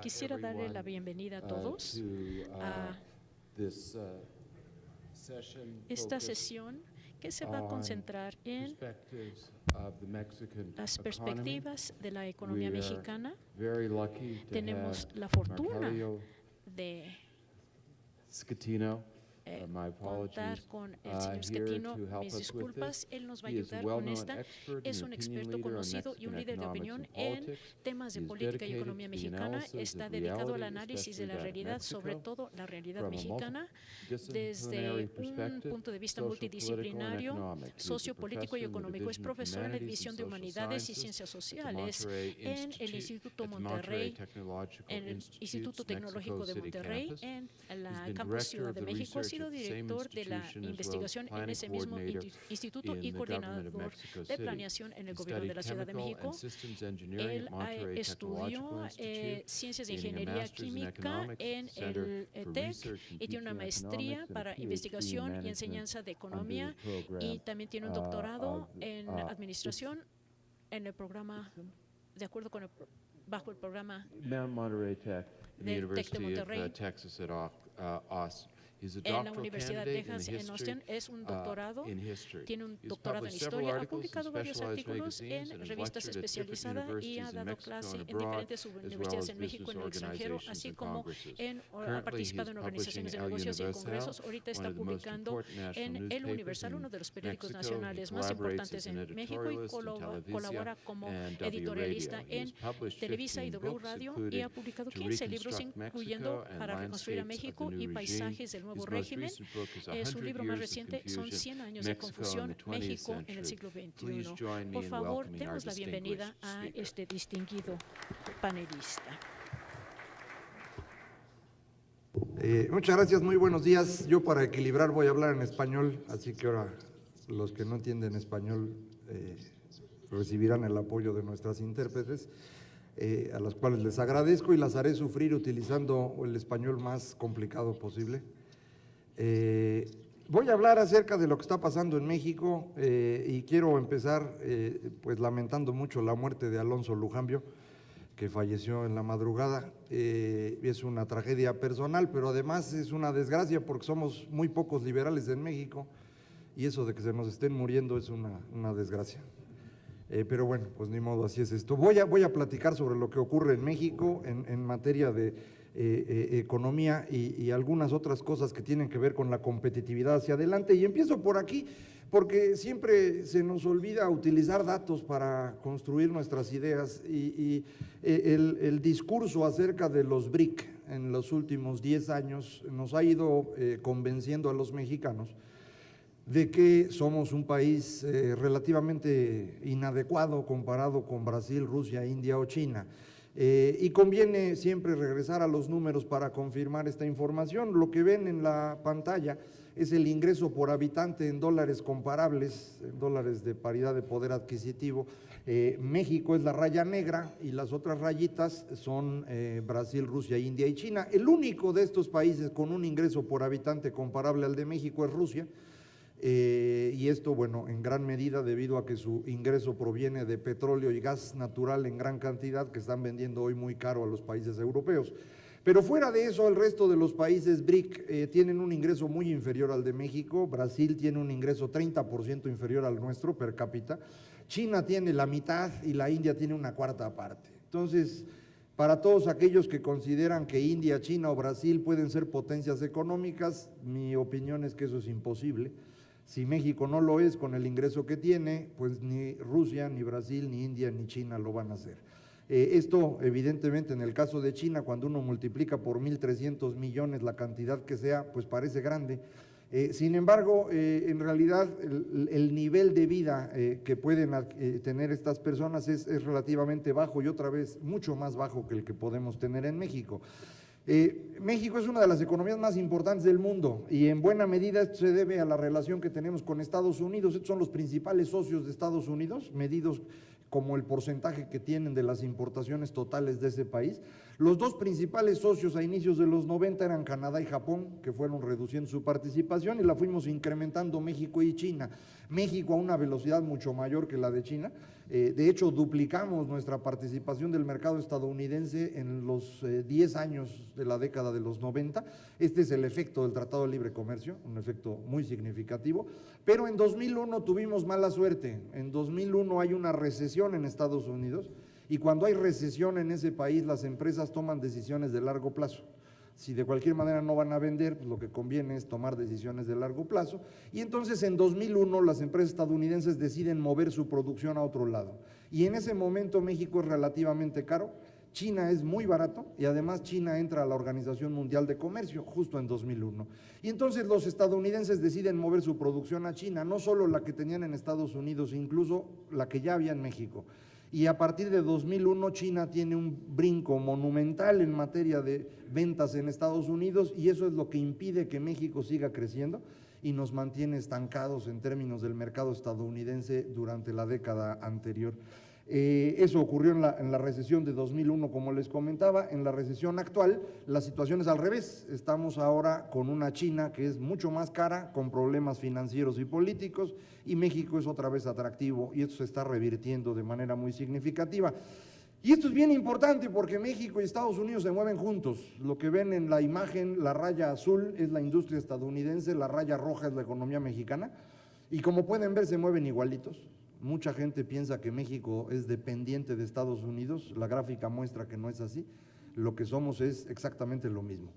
Quisiera darle la bienvenida a todos a esta sesión que se va a concentrar en las perspectivas de la economía mexicana. Tenemos la fortuna de contar con el señor Schettino. Mis disculpas, él nos va a ayudar con esta. Es un experto conocido y un líder de opinión en temas de política y economía mexicana. Está dedicado al análisis de la realidad, sobre todo la realidad mexicana, desde un punto de vista multidisciplinario, sociopolítico y económico. Es profesor en la División de Humanidades y Ciencias Sociales en el Instituto Monterrey, en el Instituto Tecnológico de Monterrey, en la Campus Ciudad de México. Ha sido director de la investigación en ese mismo instituto y coordinador de planeación en el gobierno de la Ciudad de México. Él estudió ciencias de ingeniería química en el TEC y tiene una maestría para investigación y enseñanza de economía, y también tiene un doctorado en administración en el programa, de acuerdo con bajo el programa del TEC de Monterrey. En la Universidad de Texas en Austin. Es un doctorado, tiene un doctorado en historia, ha publicado varios artículos en revistas especializadas y ha dado clase en diferentes universidades en México y en el extranjero, así como ha participado en organizaciones de negocios y en congresos. Ahorita está publicando en El Universal, uno de los periódicos nacionales más importantes en México, y colabora como editorialista en Televisa y W Radio, y ha publicado 15 libros, incluyendo Para reconstruir a México y Paisajes del nuevo régimen. Su libro más reciente son 100 años de confusión, México en el siglo XXI. Por favor, demos la bienvenida a este distinguido panelista. Muchas gracias, muy buenos días. Yo, para equilibrar, voy a hablar en español, así que ahora los que no entienden español recibirán el apoyo de nuestras intérpretes, a las cuales les agradezco y las haré sufrir utilizando el español más complicado posible. Voy a hablar acerca de lo que está pasando en México y quiero empezar pues lamentando mucho la muerte de Alonso Lujambio, que falleció en la madrugada. Es una tragedia personal, pero además es una desgracia porque somos muy pocos liberales en México y eso de que se nos estén muriendo es una desgracia. Pero bueno, pues ni modo, así es esto. Voy a platicar sobre lo que ocurre en México en materia de economía y algunas otras cosas que tienen que ver con la competitividad hacia adelante. Y empiezo por aquí, porque siempre se nos olvida utilizar datos para construir nuestras ideas, y el discurso acerca de los BRIC en los últimos 10 años nos ha ido convenciendo a los mexicanos de que somos un país relativamente inadecuado comparado con Brasil, Rusia, India o China. Y conviene siempre regresar a los números para confirmar esta información. Lo que ven en la pantalla es el ingreso por habitante en dólares comparables, en dólares de paridad de poder adquisitivo. México es la raya negra y las otras rayitas son Brasil, Rusia, India y China. El único de estos países con un ingreso por habitante comparable al de México es Rusia. Y esto, bueno, en gran medida debido a que su ingreso proviene de petróleo y gas natural en gran cantidad, que están vendiendo hoy muy caro a los países europeos. Pero fuera de eso, el resto de los países BRIC tienen un ingreso muy inferior al de México. Brasil tiene un ingreso 30% inferior al nuestro per cápita. China tiene la mitad y la India tiene una cuarta parte. Entonces, para todos aquellos que consideran que India, China o Brasil pueden ser potencias económicas, mi opinión es que eso es imposible. Si México no lo es con el ingreso que tiene, pues ni Rusia, ni Brasil, ni India, ni China lo van a hacer. Esto, evidentemente, en el caso de China, cuando uno multiplica por 1.300 millones la cantidad que sea, pues parece grande. Sin embargo, en realidad, el nivel de vida que pueden tener estas personas es relativamente bajo, y otra vez mucho más bajo que el que podemos tener en México. México es una de las economías más importantes del mundo, y en buena medida esto se debe a la relación que tenemos con Estados Unidos. Estos son los principales socios de Estados Unidos, medidos como el porcentaje que tienen de las importaciones totales de ese país. Los dos principales socios a inicios de los 90 eran Canadá y Japón, que fueron reduciendo su participación y la fuimos incrementando México y China. México a una velocidad mucho mayor que la de China. De hecho, duplicamos nuestra participación del mercado estadounidense en los 10 años de la década de los 90. Este es el efecto del Tratado de Libre Comercio, un efecto muy significativo. Pero en 2001 tuvimos mala suerte. En 2001 hay una recesión en Estados Unidos y cuando hay recesión en ese país, las empresas toman decisiones de largo plazo. Si de cualquier manera no van a vender, pues lo que conviene es tomar decisiones de largo plazo. Y entonces en 2001 las empresas estadounidenses deciden mover su producción a otro lado. Y en ese momento México es relativamente caro, China es muy barato y además China entra a la Organización Mundial de Comercio justo en 2001. Y entonces los estadounidenses deciden mover su producción a China, no solo la que tenían en Estados Unidos, incluso la que ya había en México. Y a partir de 2001 China tiene un brinco monumental en materia de ventas en Estados Unidos y eso es lo que impide que México siga creciendo y nos mantiene estancados en términos del mercado estadounidense durante la década anterior. Eso ocurrió en la recesión de 2001, como les comentaba. En la recesión actual la situación es al revés. Estamos ahora con una China que es mucho más cara, con problemas financieros y políticos, y México es otra vez atractivo y esto se está revirtiendo de manera muy significativa. Y esto es bien importante porque México y Estados Unidos se mueven juntos. Lo que ven en la imagen, la raya azul es la industria estadounidense, la raya roja es la economía mexicana, y como pueden ver se mueven igualitos. Mucha gente piensa que México es dependiente de Estados Unidos, la gráfica muestra que no es así, lo que somos es exactamente lo mismo.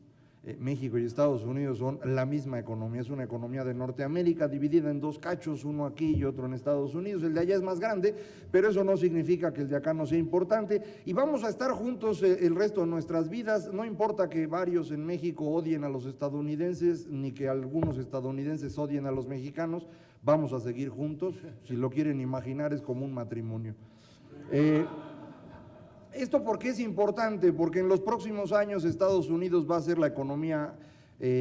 México y Estados Unidos son la misma economía, es una economía de Norteamérica dividida en dos cachos, uno aquí y otro en Estados Unidos. El de allá es más grande, pero eso no significa que el de acá no sea importante y vamos a estar juntos el resto de nuestras vidas. No importa que varios en México odien a los estadounidenses ni que algunos estadounidenses odien a los mexicanos, vamos a seguir juntos. Si lo quieren imaginar es como un matrimonio. ¿Esto por qué es importante? Porque en los próximos años Estados Unidos va a ser la economía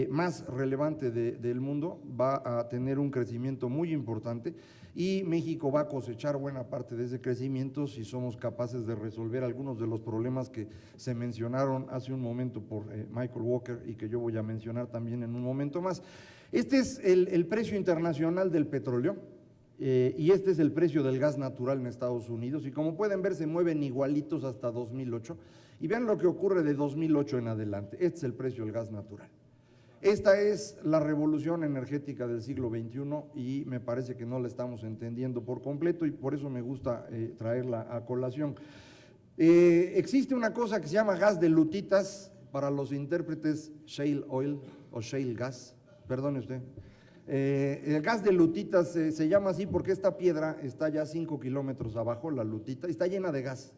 más relevante del mundo, va a tener un crecimiento muy importante y México va a cosechar buena parte de ese crecimiento si somos capaces de resolver algunos de los problemas que se mencionaron hace un momento por Michael Walker y que yo voy a mencionar también en un momento más. Este es el precio internacional del petróleo. Y este es el precio del gas natural en Estados Unidos y como pueden ver se mueven igualitos hasta 2008 y vean lo que ocurre de 2008 en adelante. Este es el precio del gas natural. Esta es la revolución energética del siglo XXI y me parece que no la estamos entendiendo por completo y por eso me gusta traerla a colación. Existe una cosa que se llama gas de lutitas, para los intérpretes shale oil o shale gas, perdone usted. El gas de lutitas se llama así porque esta piedra está ya 5 kilómetros abajo, la lutita, y está llena de gas.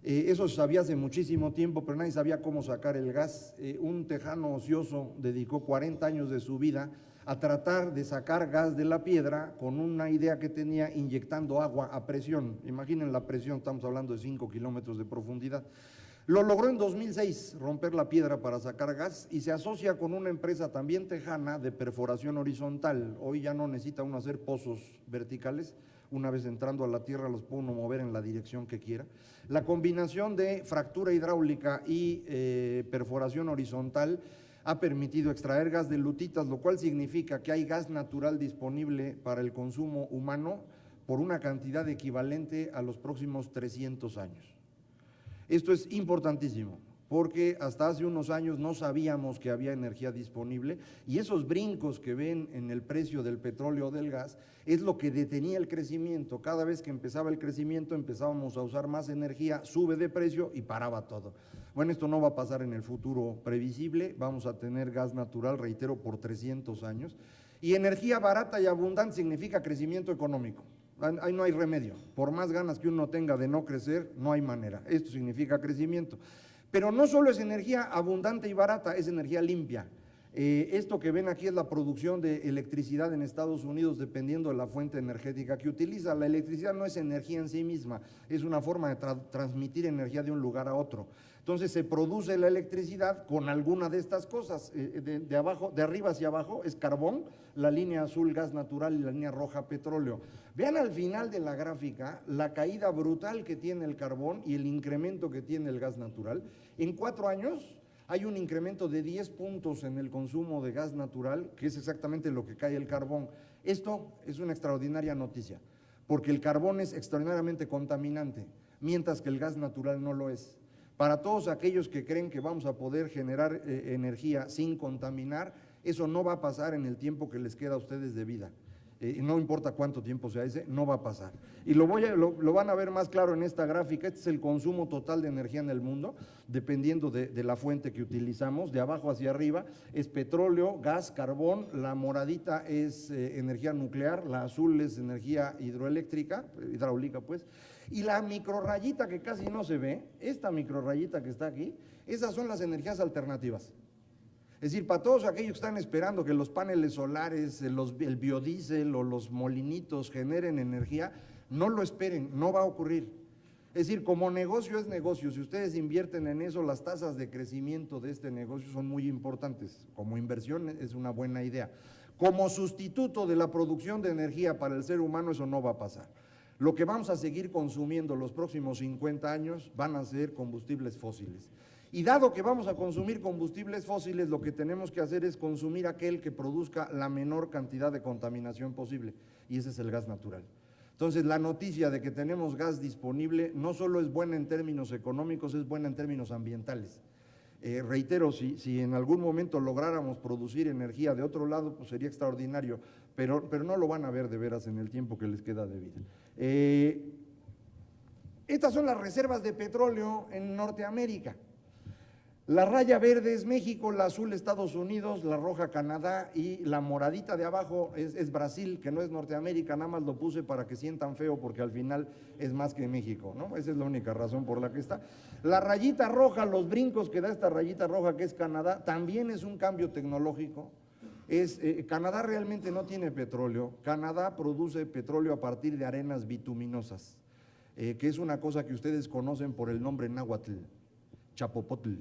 Eso se sabía hace muchísimo tiempo, pero nadie sabía cómo sacar el gas. Un tejano ocioso dedicó 40 años de su vida a tratar de sacar gas de la piedra con una idea que tenía inyectando agua a presión. Imaginen la presión, estamos hablando de 5 kilómetros de profundidad. Lo logró en 2006, romper la piedra para sacar gas y se asocia con una empresa también tejana de perforación horizontal. Hoy ya no necesita uno hacer pozos verticales, una vez entrando a la tierra los puede uno mover en la dirección que quiera. La combinación de fractura hidráulica y perforación horizontal ha permitido extraer gas de lutitas, lo cual significa que hay gas natural disponible para el consumo humano por una cantidad equivalente a los próximos 300 años. Esto es importantísimo, porque hasta hace unos años no sabíamos que había energía disponible y esos brincos que ven en el precio del petróleo o del gas es lo que detenía el crecimiento. Cada vez que empezaba el crecimiento empezábamos a usar más energía, sube de precio y paraba todo. Bueno, esto no va a pasar en el futuro previsible, vamos a tener gas natural, reitero, por 300 años y energía barata y abundante significa crecimiento económico. Ahí no hay remedio, por más ganas que uno tenga de no crecer, no hay manera, esto significa crecimiento. Pero no solo es energía abundante y barata, es energía limpia. Esto que ven aquí es la producción de electricidad en Estados Unidos dependiendo de la fuente energética que utiliza. La electricidad no es energía en sí misma, es una forma de transmitir energía de un lugar a otro. Entonces se produce la electricidad con alguna de estas cosas, de arriba hacia abajo es carbón, la línea azul gas natural y la línea roja petróleo. Vean al final de la gráfica la caída brutal que tiene el carbón y el incremento que tiene el gas natural. En 4 años hay un incremento de 10 puntos en el consumo de gas natural, que es exactamente lo que cae el carbón. Esto es una extraordinaria noticia, porque el carbón es extraordinariamente contaminante, mientras que el gas natural no lo es. Para todos aquellos que creen que vamos a poder generar energía sin contaminar, eso no va a pasar en el tiempo que les queda a ustedes de vida. No importa cuánto tiempo sea ese, no va a pasar. Y lo van a ver más claro en esta gráfica. Este es el consumo total de energía en el mundo, dependiendo de la fuente que utilizamos, de abajo hacia arriba, es petróleo, gas, carbón, la moradita es energía nuclear, la azul es energía hidráulica pues, y la microrrayita que casi no se ve, esta microrrayita que está aquí, esas son las energías alternativas. Es decir, para todos aquellos que están esperando que los paneles solares, el biodiesel o los molinitos generen energía, no lo esperen, no va a ocurrir. Es decir, como negocio es negocio, si ustedes invierten en eso, las tasas de crecimiento de este negocio son muy importantes. Como inversión es una buena idea. Como sustituto de la producción de energía para el ser humano, eso no va a pasar. Lo que vamos a seguir consumiendo los próximos 50 años van a ser combustibles fósiles. Y dado que vamos a consumir combustibles fósiles, lo que tenemos que hacer es consumir aquel que produzca la menor cantidad de contaminación posible, y ese es el gas natural. Entonces, la noticia de que tenemos gas disponible no solo es buena en términos económicos, es buena en términos ambientales. Reitero, si en algún momento lográramos producir energía de otro lado, pues sería extraordinario, pero no lo van a ver de veras en el tiempo que les queda de vida. Estas son las reservas de petróleo en Norteamérica. La raya verde es México, la azul Estados Unidos, la roja Canadá y la moradita de abajo es Brasil, que no es Norteamérica, nada más lo puse para que sientan feo porque al final es más que México, ¿no? Esa es la única razón por la que está. La rayita roja, los brincos que da esta rayita roja que es Canadá, también es un cambio tecnológico. Canadá realmente no tiene petróleo, Canadá produce petróleo a partir de arenas bituminosas, que es una cosa que ustedes conocen por el nombre náhuatl, chapopotl.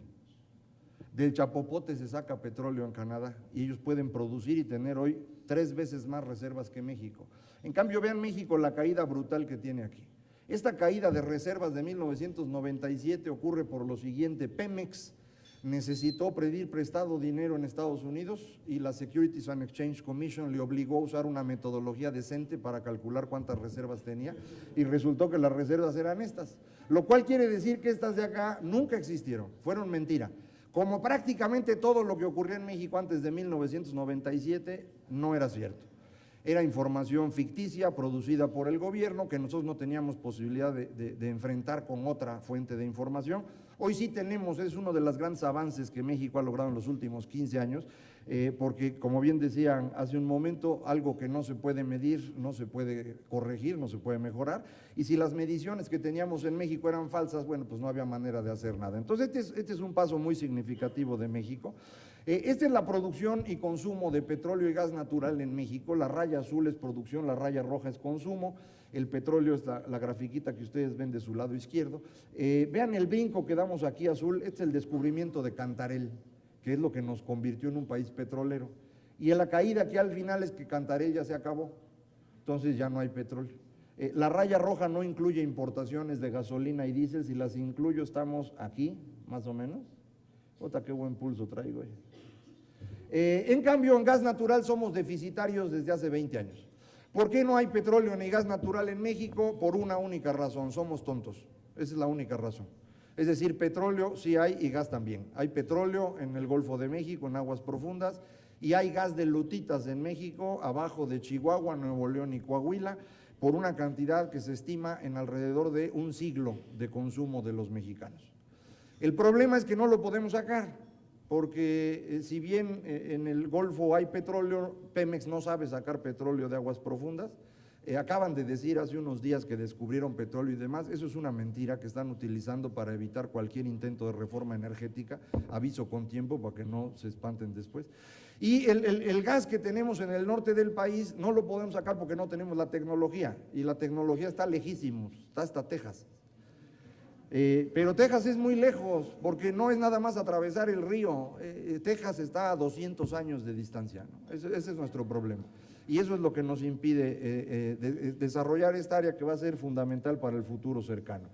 Del chapopote se saca petróleo en Canadá y ellos pueden producir y tener hoy 3 veces más reservas que México. En cambio, vean México la caída brutal que tiene aquí. Esta caída de reservas de 1997 ocurre por lo siguiente: Pemex necesitó pedir prestado dinero en Estados Unidos y la Securities and Exchange Commission le obligó a usar una metodología decente para calcular cuántas reservas tenía y resultó que las reservas eran estas, lo cual quiere decir que estas de acá nunca existieron, fueron mentira. Como prácticamente todo lo que ocurrió en México antes de 1997 no era cierto. Era información ficticia producida por el gobierno que nosotros no teníamos posibilidad de enfrentar con otra fuente de información. Hoy sí tenemos, es uno de los grandes avances que México ha logrado en los últimos 15 años, porque como bien decían hace un momento, algo que no se puede medir, no se puede corregir, no se puede mejorar, y si las mediciones que teníamos en México eran falsas, bueno, pues no había manera de hacer nada. Entonces este es un paso muy significativo de México. Esta es la producción y consumo de petróleo y gas natural en México. La raya azul es producción, la raya roja es consumo, el petróleo es la grafiquita que ustedes ven de su lado izquierdo. Vean el brinco que damos aquí azul, este es el descubrimiento de Cantarell, que es lo que nos convirtió en un país petrolero. Y en la caída aquí al final es que Cantarell ya se acabó, entonces ya no hay petróleo. La raya roja no incluye importaciones de gasolina y diésel, si las incluyo estamos aquí, más o menos. Ota, qué buen pulso traigo. En cambio, en gas natural somos deficitarios desde hace 20 años. ¿Por qué no hay petróleo ni gas natural en México? Por una única razón, somos tontos. Esa es la única razón. Es decir, petróleo sí hay y gas también. Hay petróleo en el Golfo de México, en aguas profundas, y hay gas de lutitas en México, abajo de Chihuahua, Nuevo León y Coahuila, por una cantidad que se estima en alrededor de 1 siglo de consumo de los mexicanos. El problema es que no lo podemos sacar, porque si bien en el Golfo hay petróleo, Pemex no sabe sacar petróleo de aguas profundas. Acaban de decir hace unos días que descubrieron petróleo y demás. Eso es una mentira que están utilizando para evitar cualquier intento de reforma energética. Aviso con tiempo para que no se espanten después. Y el gas que tenemos en el norte del país no lo podemos sacar porque no tenemos la tecnología, y la tecnología está lejísimos, está hasta Texas. Pero Texas es muy lejos, porque no es nada más atravesar el río. Texas está a 200 años de distancia, ¿no? Ese es nuestro problema. Y eso es lo que nos impide desarrollar esta área que va a ser fundamental para el futuro cercano.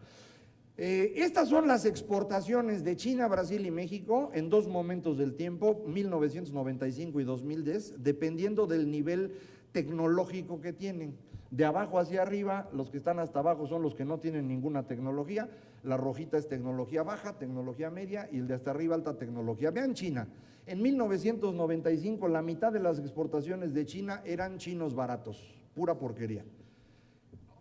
Estas son las exportaciones de China, Brasil y México en 2 momentos del tiempo, 1995 y 2010, dependiendo del nivel tecnológico que tienen. De abajo hacia arriba, los que están hasta abajo son los que no tienen ninguna tecnología, la rojita es tecnología baja, tecnología media, y el de hasta arriba alta tecnología. Vean China, en 1995 la mitad de las exportaciones de China eran chinos baratos, pura porquería.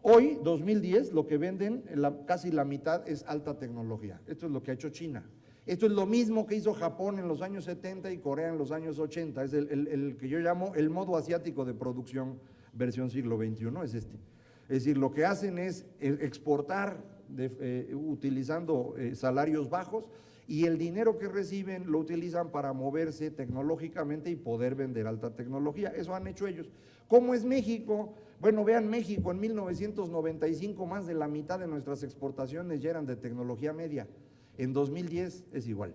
Hoy, 2010, lo que venden, casi la mitad es alta tecnología. Esto es lo que ha hecho China. Esto es lo mismo que hizo Japón en los años 70 y Corea en los años 80, es el que yo llamo el modo asiático de producción versión siglo XXI, es este. Es decir, lo que hacen es exportar utilizando salarios bajos, y el dinero que reciben lo utilizan para moverse tecnológicamente y poder vender alta tecnología. Eso han hecho ellos. ¿Cómo es México? Bueno, vean México, en 1995 más de la mitad de nuestras exportaciones ya eran de tecnología media. En 2010 es igual.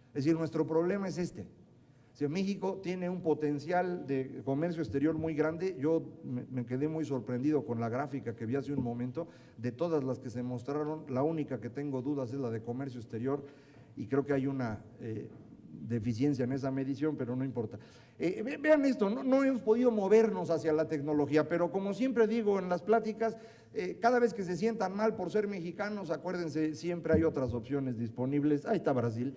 Es decir, nuestro problema es este. Si México tiene un potencial de comercio exterior muy grande, yo me quedé muy sorprendido con la gráfica que vi hace un momento. De todas las que se mostraron, la única que tengo dudas es la de comercio exterior, y creo que hay una deficiencia en esa medición, pero no importa. Vean esto, no hemos podido movernos hacia la tecnología, pero como siempre digo en las pláticas, cada vez que se sientan mal por ser mexicanos, acuérdense, siempre hay otras opciones disponibles. Ahí está Brasil.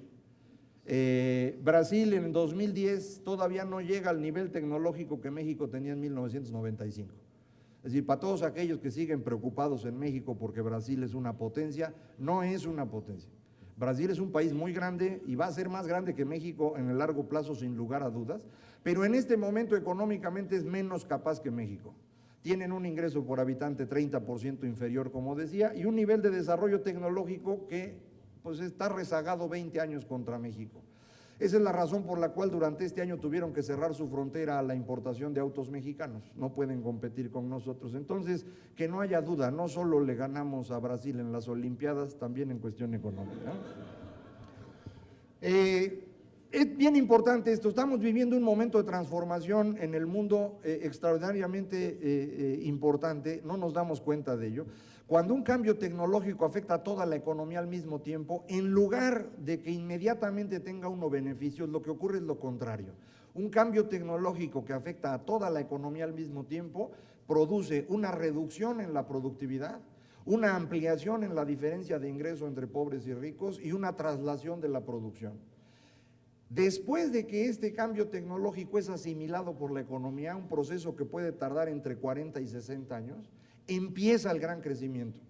Brasil en 2010 todavía no llega al nivel tecnológico que México tenía en 1995. Es decir, para todos aquellos que siguen preocupados en México porque Brasil es una potencia, no es una potencia. Brasil es un país muy grande y va a ser más grande que México en el largo plazo, sin lugar a dudas, pero en este momento económicamente es menos capaz que México. Tienen un ingreso por habitante 30% inferior, como decía, y un nivel de desarrollo tecnológico que pues está rezagado 20 años contra México. Esa es la razón por la cual durante este año tuvieron que cerrar su frontera a la importación de autos mexicanos. No pueden competir con nosotros. Entonces, que no haya duda, no solo le ganamos a Brasil en las Olimpiadas, también en cuestión económica. Es bien importante esto. Estamos viviendo un momento de transformación en el mundo extraordinariamente importante. No nos damos cuenta de ello. Cuando un cambio tecnológico afecta a toda la economía al mismo tiempo, en lugar de que inmediatamente tenga uno beneficios, lo que ocurre es lo contrario. Un cambio tecnológico que afecta a toda la economía al mismo tiempo produce una reducción en la productividad, una ampliación en la diferencia de ingreso entre pobres y ricos y una traslación de la producción. Después de que este cambio tecnológico es asimilado por la economía, un proceso que puede tardar entre 40 y 60 años, empieza el gran crecimiento.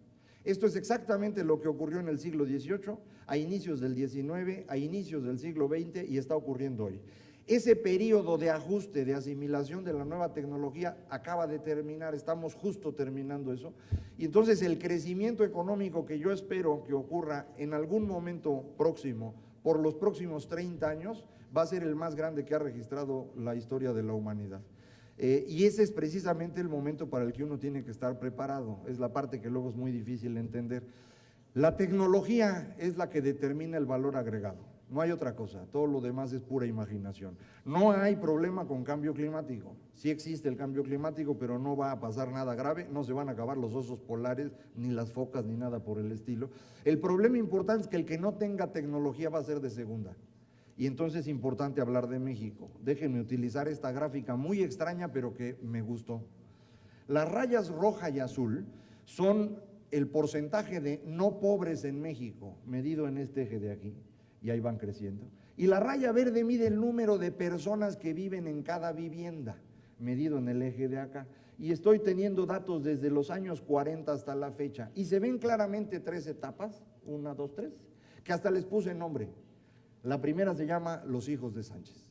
Esto es exactamente lo que ocurrió en el siglo XVIII, a inicios del XIX, a inicios del siglo XX y está ocurriendo hoy. Ese periodo de ajuste, de asimilación de la nueva tecnología acaba de terminar, estamos justo terminando eso, y entonces el crecimiento económico que yo espero que ocurra en algún momento próximo, por los próximos 30 años, va a ser el más grande que ha registrado la historia de la humanidad. Y ese es precisamente el momento para el que uno tiene que estar preparado, es la parte que luego es muy difícil de entender. La tecnología es la que determina el valor agregado, no hay otra cosa, todo lo demás es pura imaginación. No hay problema con cambio climático, sí existe el cambio climático, pero no va a pasar nada grave, no se van a acabar los osos polares, ni las focas, ni nada por el estilo. El problema importante es que el que no tenga tecnología va a ser de segunda. Y entonces es importante hablar de México. Déjenme utilizar esta gráfica muy extraña, pero que me gustó. Las rayas roja y azul son el porcentaje de no pobres en México, medido en este eje de aquí, y ahí van creciendo. Y la raya verde mide el número de personas que viven en cada vivienda, medido en el eje de acá. Y estoy teniendo datos desde los años 40 hasta la fecha. Y se ven claramente 3 etapas, 1, 2, 3, que hasta les puse nombre. La primera se llama Los hijos de Sánchez.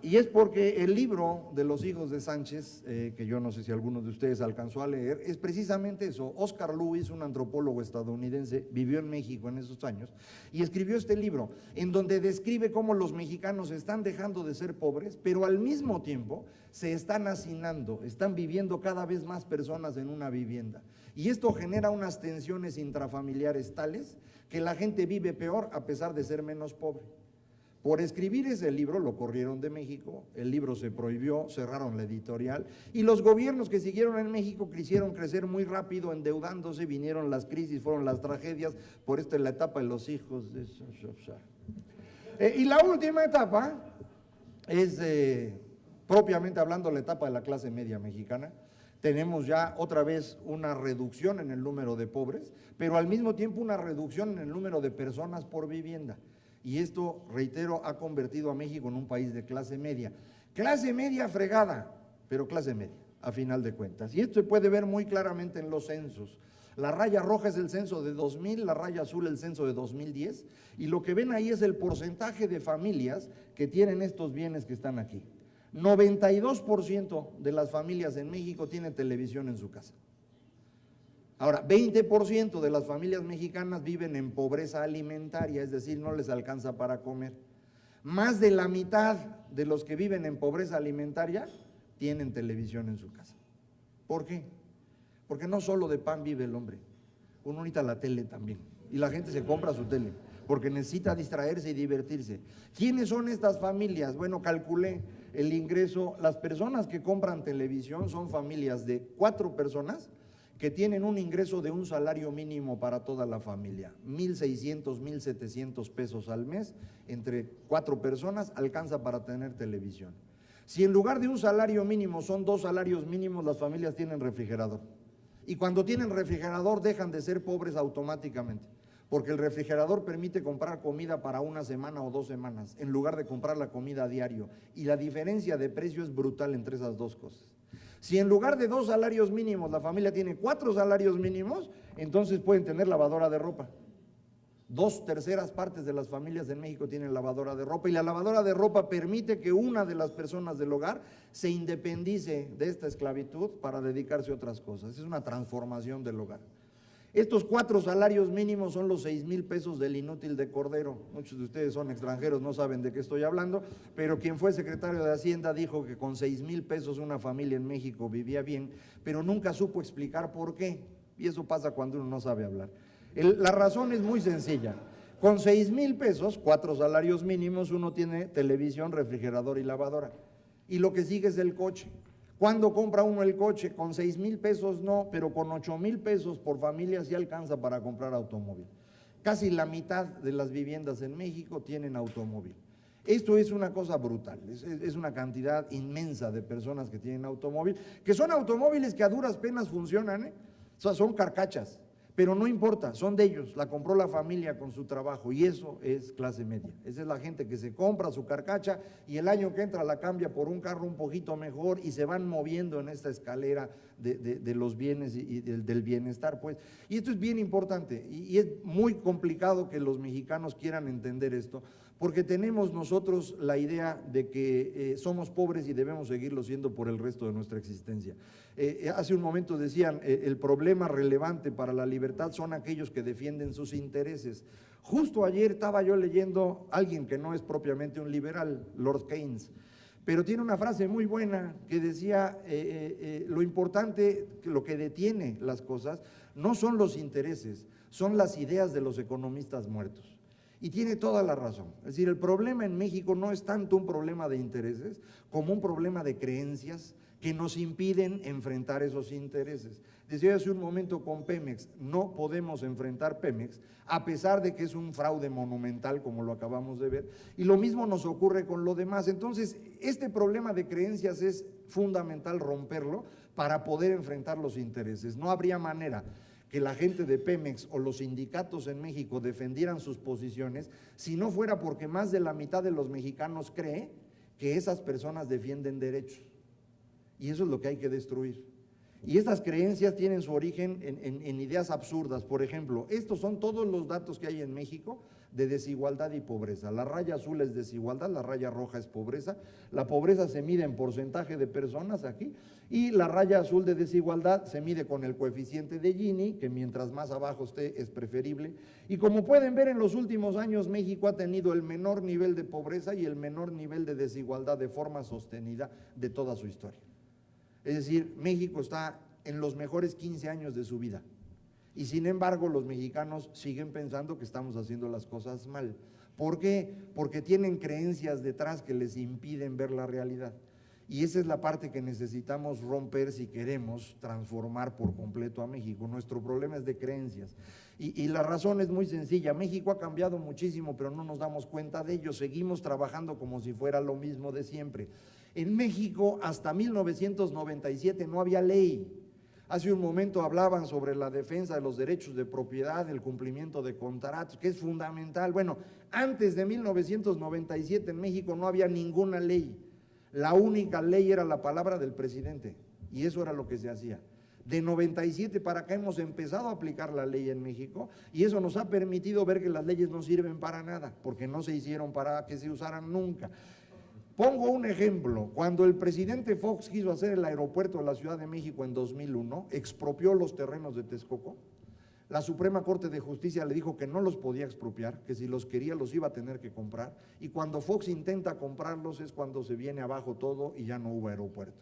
Y es porque el libro de Los hijos de Sánchez, que yo no sé si alguno de ustedes alcanzó a leer, es precisamente eso. Oscar Lewis, un antropólogo estadounidense, vivió en México en esos años y escribió este libro en donde describe cómo los mexicanos están dejando de ser pobres, pero al mismo tiempo se están hacinando, están viviendo cada vez más personas en una vivienda. Y esto genera unas tensiones intrafamiliares tales que la gente vive peor a pesar de ser menos pobre. Por escribir ese libro lo corrieron de México, el libro se prohibió, cerraron la editorial y los gobiernos que siguieron en México quisieron crecer muy rápido endeudándose, vinieron las crisis, fueron las tragedias, por esta es la etapa de los hijos de y la última etapa es, propiamente hablando, la etapa de la clase media mexicana. tenemos ya otra vez una reducción en el número de pobres, pero al mismo tiempo una reducción en el número de personas por vivienda. Y esto, reitero, ha convertido a México en un país de clase media. Clase media fregada, pero clase media, a final de cuentas. Y esto se puede ver muy claramente en los censos. La raya roja es el censo de 2000, la raya azul el censo de 2010, y lo que ven ahí es el porcentaje de familias que tienen estos bienes que están aquí. 92% de las familias en México tienen televisión en su casa. Ahora, 20% de las familias mexicanas viven en pobreza alimentaria, es decir, no les alcanza para comer. Más de la mitad de los que viven en pobreza alimentaria tienen televisión en su casa. ¿Por qué? Porque no solo de pan vive el hombre, uno necesita la tele también, y la gente se compra su tele, porque necesita distraerse y divertirse. ¿Quiénes son estas familias? Bueno, calculé el ingreso, las personas que compran televisión son familias de 4 personas que tienen un ingreso de un salario mínimo para toda la familia, 1,600, 1,700 pesos al mes, entre 4 personas alcanza para tener televisión. Si en lugar de un salario mínimo son 2 salarios mínimos, las familias tienen refrigerador. Y cuando tienen refrigerador dejan de ser pobres automáticamente, porque el refrigerador permite comprar comida para una semana o 2 semanas, en lugar de comprar la comida a diario. Y la diferencia de precio es brutal entre esas dos cosas. Si en lugar de 2 salarios mínimos la familia tiene 4 salarios mínimos, entonces pueden tener lavadora de ropa. 2/3 partes de las familias en México tienen lavadora de ropa, y la lavadora de ropa permite que una de las personas del hogar se independice de esta esclavitud para dedicarse a otras cosas. Es una transformación del hogar. Estos 4 salarios mínimos son los 6,000 pesos del inútil de Cordero. Muchos de ustedes son extranjeros, no saben de qué estoy hablando, pero quien fue secretario de Hacienda dijo que con 6,000 pesos una familia en México vivía bien, pero nunca supo explicar por qué, y eso pasa cuando uno no sabe hablar. La razón es muy sencilla. Con 6,000 pesos, 4 salarios mínimos, uno tiene televisión, refrigerador y lavadora. Y lo que sigue es el coche. ¿Cuándo compra uno el coche? Con 6,000 pesos no, pero con 8,000 pesos por familia sí alcanza para comprar automóvil. Casi la mitad de las viviendas en México tienen automóvil. Esto es una cosa brutal, es una cantidad inmensa de personas que tienen automóvil, que son automóviles que a duras penas funcionan, O sea, son carcachas. Pero no importa, son de ellos, la compró la familia con su trabajo, y eso es clase media. Esa es la gente que se compra su carcacha y el año que entra la cambia por un carro un poquito mejor, y se van moviendo en esta escalera de los bienes y del bienestar, pues. Y esto es bien importante, y es muy complicado que los mexicanos quieran entender esto, porque tenemos nosotros la idea de que somos pobres y debemos seguirlo siendo por el resto de nuestra existencia. Hace un momento decían, el problema relevante para la libertad son aquellos que defienden sus intereses. Justo ayer estaba yo leyendo a alguien que no es propiamente un liberal, Lord Keynes, pero tiene una frase muy buena que decía, lo importante, lo que detiene las cosas, no son los intereses, son las ideas de los economistas muertos. Y tiene toda la razón. Es decir, el problema en México no es tanto un problema de intereses como un problema de creencias que nos impiden enfrentar esos intereses. Decía hace un momento con Pemex, no podemos enfrentar Pemex a pesar de que es un fraude monumental como lo acabamos de ver, y lo mismo nos ocurre con lo demás. Entonces, este problema de creencias es fundamental romperlo para poder enfrentar los intereses. No habría manera que la gente de Pemex o los sindicatos en México defendieran sus posiciones si no fuera porque más de la mitad de los mexicanos cree que esas personas defienden derechos. Y eso es lo que hay que destruir. Y estas creencias tienen su origen en ideas absurdas. Por ejemplo, estos son todos los datos que hay en México de desigualdad y pobreza. La raya azul es desigualdad, la raya roja es pobreza. La pobreza se mide en porcentaje de personas aquí, y la raya azul de desigualdad se mide con el coeficiente de Gini, que mientras más abajo esté es preferible. Y como pueden ver, en los últimos años México ha tenido el menor nivel de pobreza y el menor nivel de desigualdad de forma sostenida de toda su historia. Es decir, México está en los mejores 15 años de su vida, y sin embargo los mexicanos siguen pensando que estamos haciendo las cosas mal. ¿Por qué? Porque tienen creencias detrás que les impiden ver la realidad. Y esa es la parte que necesitamos romper si queremos transformar por completo a México. Nuestro problema es de creencias. Y la razón es muy sencilla. México ha cambiado muchísimo, pero no nos damos cuenta de ello. Seguimos trabajando como si fuera lo mismo de siempre. En México, hasta 1997 no había ley. Hace un momento hablaban sobre la defensa de los derechos de propiedad, el cumplimiento de contratos, que es fundamental. Bueno, antes de 1997 en México no había ninguna ley. La única ley era la palabra del presidente, y eso era lo que se hacía. De 97 para acá hemos empezado a aplicar la ley en México, y eso nos ha permitido ver que las leyes no sirven para nada, porque no se hicieron para que se usaran nunca. Pongo un ejemplo. Cuando el presidente Fox quiso hacer el aeropuerto de la Ciudad de México en 2001, expropió los terrenos de Texcoco. La Suprema Corte de Justicia le dijo que no los podía expropiar, que si los quería los iba a tener que comprar, y cuando Fox intenta comprarlos es cuando se viene abajo todo y ya no hubo aeropuerto.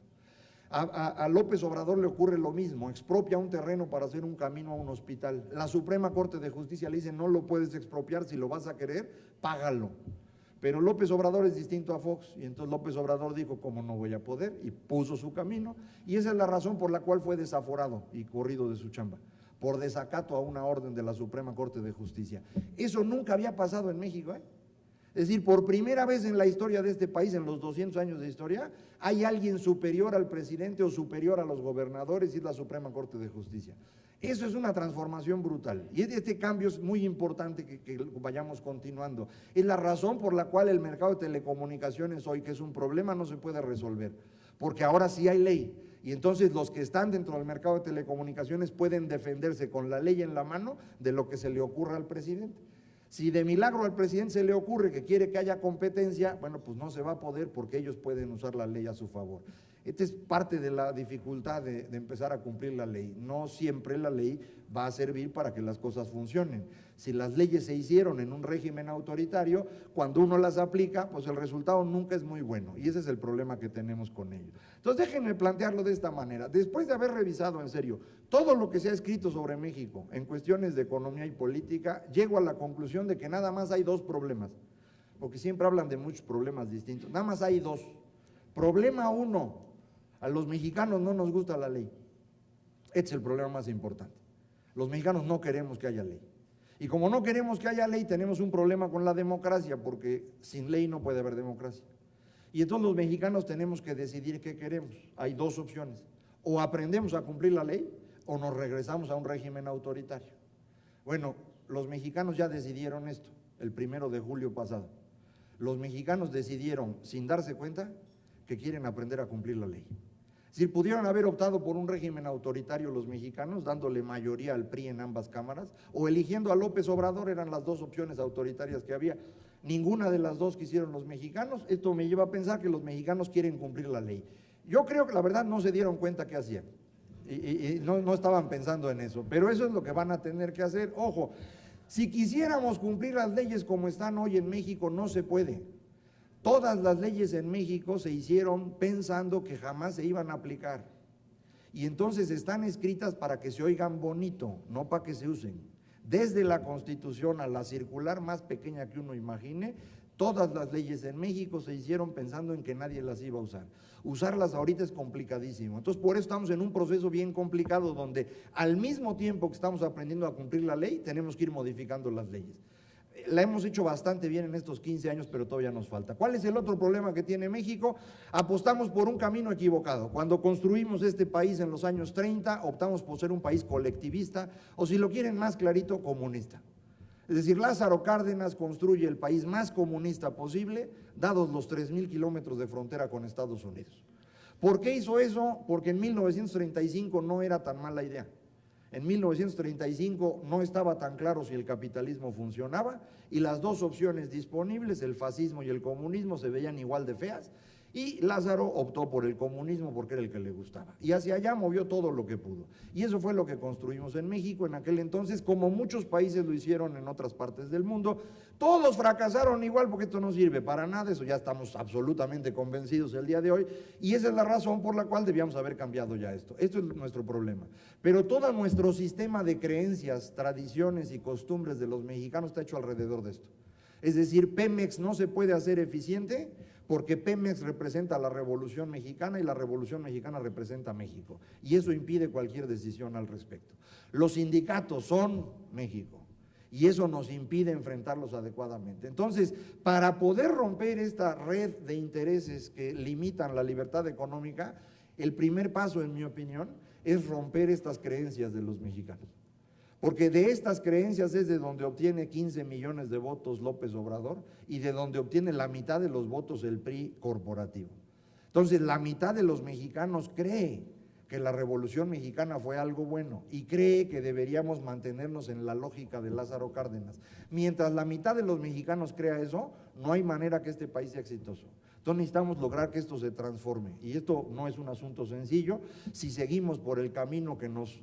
A López Obrador le ocurre lo mismo, expropia un terreno para hacer un camino a un hospital. La Suprema Corte de Justicia le dice, no lo puedes expropiar, si lo vas a querer, págalo. Pero López Obrador es distinto a Fox, y entonces López Obrador dijo, ¿cómo no voy a poder? Y puso su camino, y esa es la razón por la cual fue desaforado y corrido de su chamba, por desacato a una orden de la Suprema Corte de Justicia. Eso nunca había pasado en México, ¿eh? Es decir, por primera vez en la historia de este país, en los 200 años de historia, hay alguien superior al presidente o superior a los gobernadores, y es la Suprema Corte de Justicia. Eso es una transformación brutal, y este cambio es muy importante que vayamos continuando. Es la razón por la cual el mercado de telecomunicaciones hoy, que es un problema, no se puede resolver, porque ahora sí hay ley, y entonces los que están dentro del mercado de telecomunicaciones pueden defenderse con la ley en la mano de lo que se le ocurra al presidente. Si de milagro al presidente se le ocurre que quiere que haya competencia, bueno, pues no se va a poder porque ellos pueden usar la ley a su favor. Esta es parte de la dificultad de empezar a cumplir la ley. No siempre la ley va a servir para que las cosas funcionen. Si las leyes se hicieron en un régimen autoritario, cuando uno las aplica, pues el resultado nunca es muy bueno, y ese es el problema que tenemos con ello. Entonces déjenme plantearlo de esta manera. Después de haber revisado en serio todo lo que se ha escrito sobre México en cuestiones de economía y política, llego a la conclusión de que nada más hay dos problemas, porque siempre hablan de muchos problemas distintos, nada más hay dos. Problema uno, a los mexicanos no nos gusta la ley. Este es el problema más importante. Los mexicanos no queremos que haya ley. Y como no queremos que haya ley, tenemos un problema con la democracia, porque sin ley no puede haber democracia. Y entonces los mexicanos tenemos que decidir qué queremos. Hay dos opciones. O aprendemos a cumplir la ley, o nos regresamos a un régimen autoritario. Bueno, los mexicanos ya decidieron esto, el 1 de julio pasado. Los mexicanos decidieron, sin darse cuenta, que quieren aprender a cumplir la ley. Es decir, pudieron haber optado por un régimen autoritario los mexicanos, dándole mayoría al PRI en ambas cámaras, o eligiendo a López Obrador, eran las dos opciones autoritarias que había. Ninguna de las dos quisieron los mexicanos. Esto me lleva a pensar que los mexicanos quieren cumplir la ley. Yo creo que la verdad no se dieron cuenta qué hacían, y no estaban pensando en eso, pero eso es lo que van a tener que hacer. Ojo, si quisiéramos cumplir las leyes como están hoy en México, no se puede. Todas las leyes en México se hicieron pensando que jamás se iban a aplicar, y entonces están escritas para que se oigan bonito, no para que se usen. Desde la Constitución a la circular más pequeña que uno imagine, todas las leyes en México se hicieron pensando en que nadie las iba a usar. Usarlas ahorita es complicadísimo. Entonces, por eso estamos en un proceso bien complicado donde al mismo tiempo que estamos aprendiendo a cumplir la ley, tenemos que ir modificando las leyes. La hemos hecho bastante bien en estos 15 años, pero todavía nos falta. ¿Cuál es el otro problema que tiene México? Apostamos por un camino equivocado. Cuando construimos este país en los años 30, optamos por ser un país colectivista, o si lo quieren más clarito, comunista. Es decir, Lázaro Cárdenas construye el país más comunista posible, dados los 3,000 kilómetros de frontera con Estados Unidos. ¿Por qué hizo eso? Porque en 1935 no era tan mala idea. En 1935 no estaba tan claro si el capitalismo funcionaba, y las dos opciones disponibles, el fascismo y el comunismo, se veían igual de feas, y Lázaro optó por el comunismo porque era el que le gustaba, y hacia allá movió todo lo que pudo, y eso fue lo que construimos en México en aquel entonces, como muchos países lo hicieron en otras partes del mundo. Todos fracasaron igual, porque esto no sirve para nada, eso ya estamos absolutamente convencidos el día de hoy, y esa es la razón por la cual debíamos haber cambiado ya esto. Esto es nuestro problema, pero todo nuestro sistema de creencias, tradiciones y costumbres de los mexicanos está hecho alrededor de esto. Es decir, Pemex no se puede hacer eficiente porque Pemex representa la Revolución Mexicana y la Revolución Mexicana representa a México, y eso impide cualquier decisión al respecto. Los sindicatos son México, y eso nos impide enfrentarlos adecuadamente. Entonces, para poder romper esta red de intereses que limitan la libertad económica, el primer paso, en mi opinión, es romper estas creencias de los mexicanos. Porque de estas creencias es de donde obtiene 15 millones de votos López Obrador y de donde obtiene la mitad de los votos el PRI corporativo. Entonces, la mitad de los mexicanos cree que la Revolución Mexicana fue algo bueno y cree que deberíamos mantenernos en la lógica de Lázaro Cárdenas. Mientras la mitad de los mexicanos crea eso, no hay manera que este país sea exitoso. Entonces necesitamos lograr que esto se transforme, y esto no es un asunto sencillo. Si seguimos por el camino que nos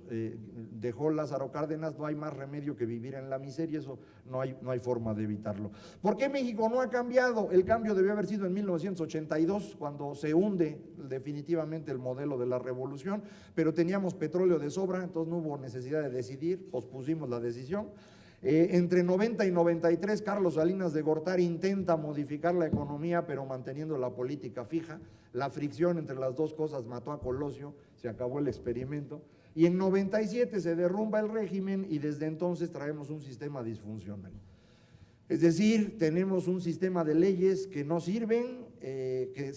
dejó Lázaro Cárdenas, no hay más remedio que vivir en la miseria, eso no hay forma de evitarlo. ¿Por qué México no ha cambiado? El cambio debió haber sido en 1982, cuando se hunde definitivamente el modelo de la revolución, pero teníamos petróleo de sobra, entonces no hubo necesidad de decidir, pospusimos la decisión. Entre 90 y 93, Carlos Salinas de Gortari intenta modificar la economía, pero manteniendo la política fija. La fricción entre las dos cosas mató a Colosio, se acabó el experimento. Y en 97 se derrumba el régimen y desde entonces traemos un sistema disfuncional. Es decir, tenemos un sistema de leyes que no sirven, que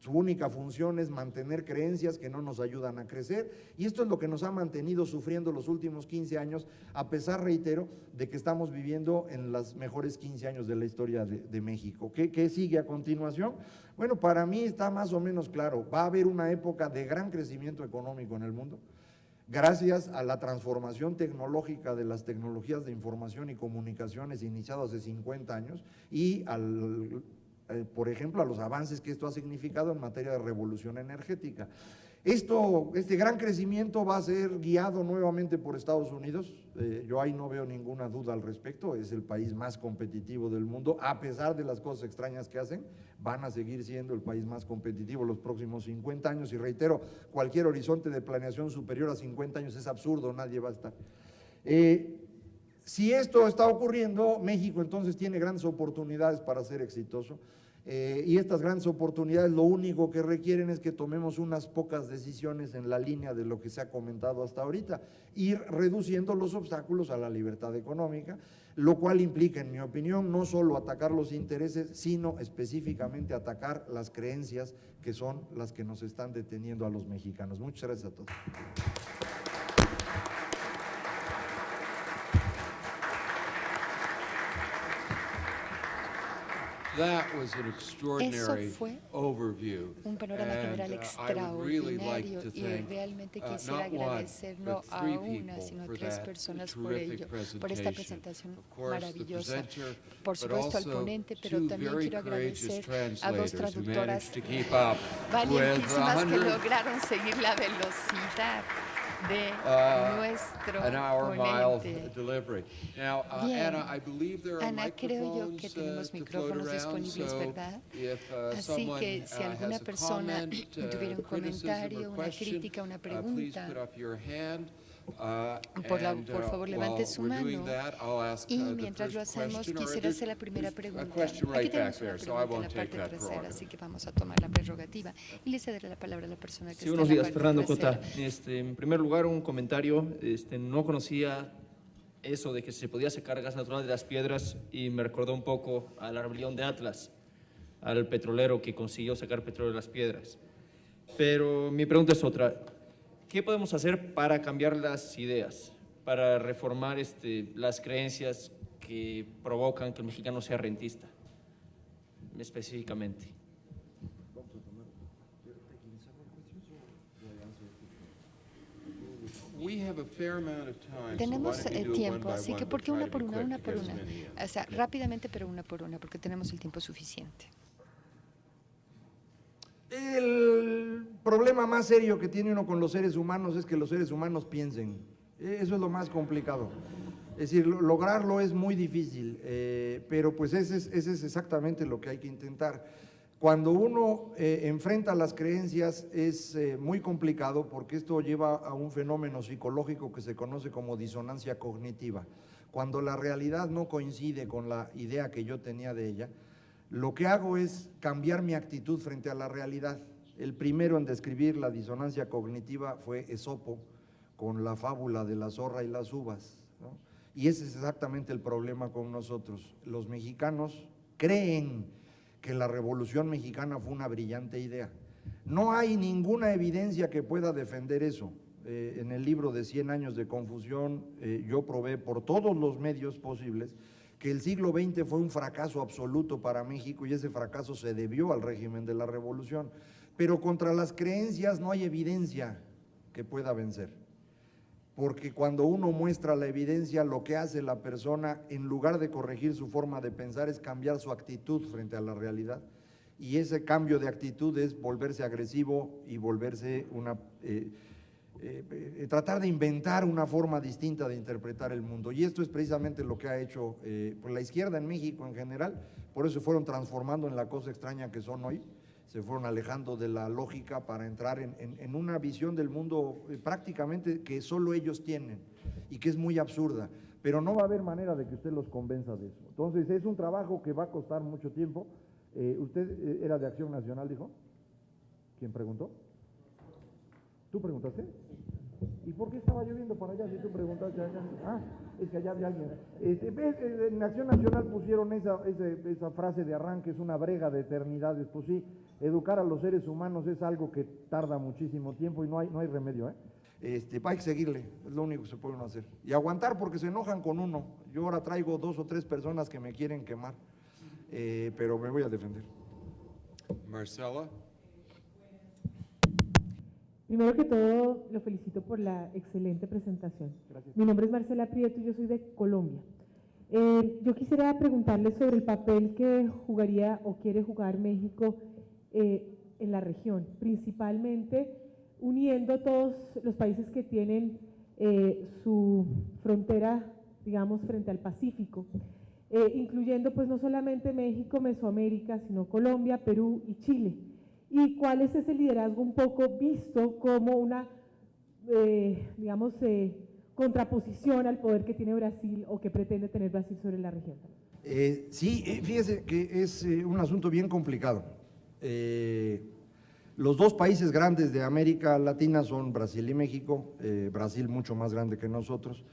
su única función es mantener creencias que no nos ayudan a crecer, y esto es lo que nos ha mantenido sufriendo los últimos 15 años, a pesar, reitero, de que estamos viviendo en los mejores 15 años de la historia de México. ¿Qué sigue a continuación? Bueno, para mí está más o menos claro, va a haber una época de gran crecimiento económico en el mundo, gracias a la transformación tecnológica de las tecnologías de información y comunicaciones iniciadas hace 50 años y por ejemplo, a los avances que esto ha significado en materia de revolución energética. Este gran crecimiento va a ser guiado nuevamente por Estados Unidos, yo ahí no veo ninguna duda al respecto, es el país más competitivo del mundo, a pesar de las cosas extrañas que hacen, van a seguir siendo el país más competitivo los próximos 50 años, y reitero, cualquier horizonte de planeación superior a 50 años es absurdo, nadie va a estar. Si esto está ocurriendo, México entonces tiene grandes oportunidades para ser exitoso, y estas grandes oportunidades lo único que requieren es que tomemos unas pocas decisiones en la línea de lo que se ha comentado hasta ahorita, ir reduciendo los obstáculos a la libertad económica, lo cual implica, en mi opinión, no solo atacar los intereses, sino específicamente atacar las creencias que son las que nos están deteniendo a los mexicanos. Muchas gracias a todos. Eso fue un panorama general extraordinario y realmente quisiera agradecer no a una, sino a 3 personas por ello, por esta presentación maravillosa. Por supuesto al ponente, pero también quiero agradecer a 2 traductoras valientísimas que lograron seguir la velocidad de nuestro ponente. Bien, Ana, creo yo que tenemos micrófonos disponibles, ¿verdad? Así que si alguna persona tuviera un comentario, una crítica, una pregunta, por favor levante su mano, y mientras lo hacemos quisiera hacer la primera pregunta. Aquí tenemos una pregunta en la parte trasera, así que vamos a tomar la prerrogativa y le cederé la palabra a la persona que está en la parte trasera. Fernando Cota. En primer lugar, un comentario. No conocía eso de que se podía sacar gas natural de las piedras y me recordó un poco a la rebelión de Atlas, al petrolero que consiguió sacar petróleo de las piedras. Pero mi pregunta es otra. ¿Qué podemos hacer para cambiar las ideas, para reformar las creencias que provocan que el mexicano sea rentista, específicamente? Tenemos tiempo, así que ¿por qué una por una? O sea, rápidamente, pero una por una, porque tenemos el tiempo suficiente. El problema más serio que tiene uno con los seres humanos es que los seres humanos piensen. Eso es lo más complicado. Es decir, lograrlo es muy difícil, pero pues ese es exactamente lo que hay que intentar. Cuando uno enfrenta las creencias es muy complicado porque esto lleva a un fenómeno psicológico que se conoce como disonancia cognitiva. Cuando la realidad no coincide con la idea que yo tenía de ella, Lo que hago es cambiar mi actitud frente a la realidad. El primero en describir la disonancia cognitiva fue Esopo, con la fábula de la zorra y las uvas, ¿no? Y ese es exactamente el problema con nosotros. Los mexicanos creen que la Revolución Mexicana fue una brillante idea. No hay ninguna evidencia que pueda defender eso. En el libro de 100 años de confusión, yo probé por todos los medios posibles que el siglo XX fue un fracaso absoluto para México y ese fracaso se debió al régimen de la Revolución. Pero contra las creencias no hay evidencia que pueda vencer. Porque cuando uno muestra la evidencia, lo que hace la persona, en lugar de corregir su forma de pensar, es cambiar su actitud frente a la realidad. Y ese cambio de actitud es volverse agresivo y volverse tratar de inventar una forma distinta de interpretar el mundo. Y esto es precisamente lo que ha hecho pues la izquierda en México en general, por eso se fueron transformando en la cosa extraña que son hoy, se fueron alejando de la lógica para entrar en una visión del mundo prácticamente que solo ellos tienen y que es muy absurda, pero no va a haber manera de que usted los convenza de eso. Entonces es un trabajo que va a costar mucho tiempo. ¿Usted era de Acción Nacional, dijo? ¿Quién preguntó? ¿Tú preguntaste? ¿Y por qué estaba lloviendo para allá si tú preguntaste allá? Ah, es que allá había alguien. En Acción Nacional pusieron esa frase de arranque, es una brega de eternidades. Pues sí, educar a los seres humanos es algo que tarda muchísimo tiempo y no hay remedio, hay que seguirle, es lo único que se puede uno hacer. Y aguantar porque se enojan con uno. Yo ahora traigo 2 o 3 personas que me quieren quemar, pero me voy a defender. Marcela. Primero que todo, lo felicito por la excelente presentación. Gracias. Mi nombre es Marcela Prieto y yo soy de Colombia. Yo quisiera preguntarle sobre el papel que jugaría o quiere jugar México en la región, principalmente uniendo todos los países que tienen su frontera, digamos, frente al Pacífico, incluyendo pues no solamente México, Mesoamérica, sino Colombia, Perú y Chile. ¿Y cuál es ese liderazgo un poco visto como una, digamos, contraposición al poder que tiene Brasil o que pretende tener Brasil sobre la región? Sí, fíjese que es un asunto bien complicado. Los 2 países grandes de América Latina son Brasil y México, Brasil mucho más grande que nosotros,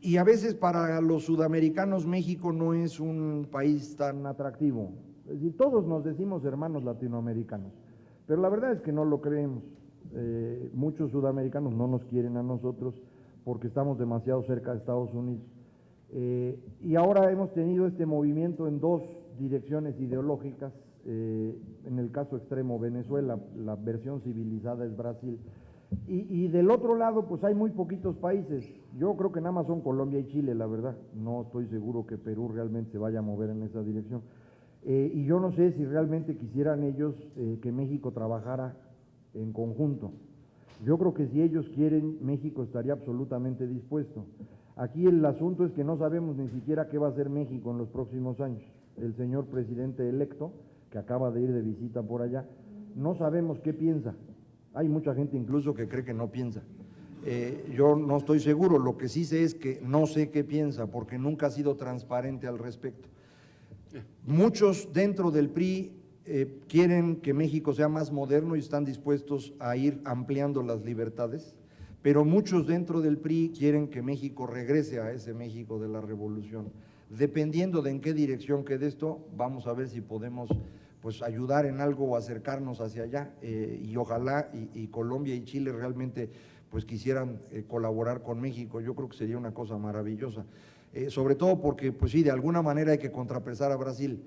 y a veces para los sudamericanos México no es un país tan atractivo. Es decir, todos nos decimos hermanos latinoamericanos, pero la verdad es que no lo creemos. Muchos sudamericanos no nos quieren a nosotros porque estamos demasiado cerca de Estados Unidos. Y ahora hemos tenido este movimiento en 2 direcciones ideológicas. En el caso extremo Venezuela, la versión civilizada es Brasil. Y del otro lado, pues hay muy poquitos países. Yo creo que nada más son Colombia y Chile, la verdad. No estoy seguro que Perú realmente se vaya a mover en esa dirección. Y yo no sé si realmente quisieran ellos que México trabajara en conjunto. Yo creo que si ellos quieren, México estaría absolutamente dispuesto. Aquí el asunto es que no sabemos ni siquiera qué va a hacer México en los próximos años. El señor presidente electo, que acaba de ir de visita por allá, no sabemos qué piensa. Hay mucha gente incluso que cree que no piensa. Yo no estoy seguro, lo que sí sé es que no sé qué piensa, porque nunca ha sido transparente al respecto. Muchos dentro del PRI quieren que México sea más moderno y están dispuestos a ir ampliando las libertades, pero muchos dentro del PRI quieren que México regrese a ese México de la Revolución. Dependiendo de en qué dirección quede esto, vamos a ver si podemos pues ayudar en algo o acercarnos hacia allá, y ojalá y Colombia y Chile realmente pues quisieran colaborar con México. Yo creo que sería una cosa maravillosa. Sobre todo porque, pues sí, de alguna manera hay que contrapesar a Brasil.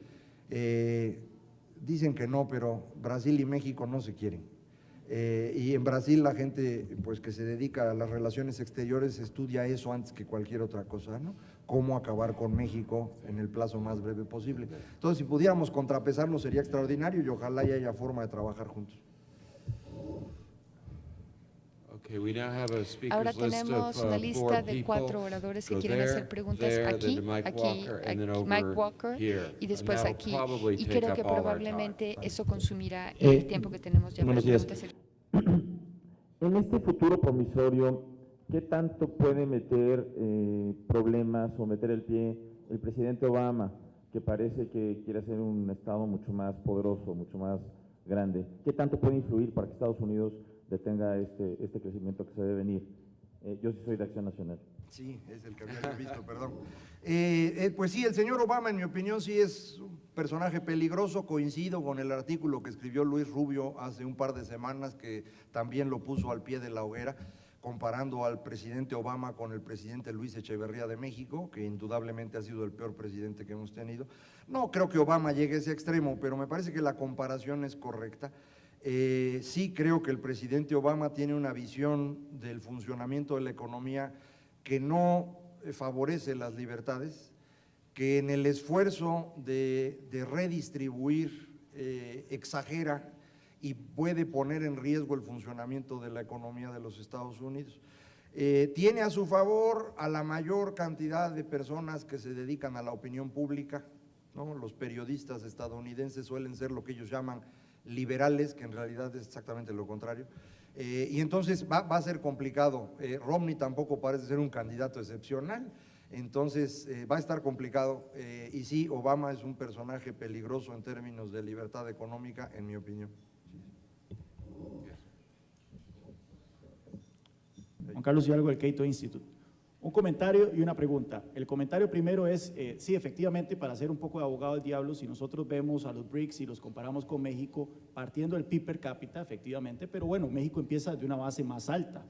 Dicen que no, pero Brasil y México no se quieren. Y en Brasil la gente, pues que se dedica a las relaciones exteriores, estudia eso antes que cualquier otra cosa, ¿no? Cómo acabar con México en el plazo más breve posible. Entonces, si pudiéramos contrapesarlo sería extraordinario y ojalá haya forma de trabajar juntos. Ahora tenemos una lista de 4 oradores que quieren hacer preguntas aquí, Mike Walker y después aquí. Y creo que probablemente eso consumirá el tiempo que tenemos ya para preguntas. En este futuro promisorio, ¿qué tanto puede meter problemas o meter el pie el presidente Obama que parece que quiere ser un Estado mucho más poderoso, mucho más grande. ¿Qué tanto puede influir para que Estados Unidos detenga este crecimiento que se debe venir? Yo sí soy de Acción Nacional. Sí, es el que había visto, perdón. Pues sí, el señor Obama, en mi opinión, sí es un personaje peligroso. Coincido con el artículo que escribió Luis Rubio hace un par de semanas, que también lo puso al pie de la hoguera, comparando al presidente Obama con el presidente Luis Echeverría de México, que indudablemente ha sido el peor presidente que hemos tenido. No creo que Obama llegue a ese extremo, pero me parece que la comparación es correcta. Sí creo que el presidente Obama tiene una visión del funcionamiento de la economía que no favorece las libertades, que en el esfuerzo de redistribuir exagera y puede poner en riesgo el funcionamiento de la economía de los Estados Unidos. Tiene a su favor a la mayor cantidad de personas que se dedican a la opinión pública, ¿no? Los periodistas estadounidenses suelen ser lo que ellos llaman liberales, que en realidad es exactamente lo contrario. Y entonces va a ser complicado. Romney tampoco parece ser un candidato excepcional, entonces va a estar complicado. Y sí, Obama es un personaje peligroso en términos de libertad económica, en mi opinión. Juan Carlos Hidalgo, del Cato Institute. Un comentario y una pregunta. El comentario primero es, sí, efectivamente, para ser un poco de abogado del diablo, si nosotros vemos a los BRICS y los comparamos con México, partiendo del PIB per cápita, efectivamente, pero bueno, México empieza desde una base más alta.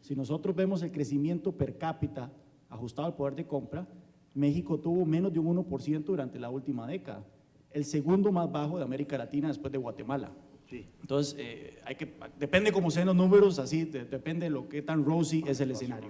Si nosotros vemos el crecimiento per cápita ajustado al poder de compra, México tuvo menos de un 1% durante la última década, el segundo más bajo de América Latina después de Guatemala. Sí. Entonces, depende cómo sean los números, así depende de lo que tan rosy es el escenario.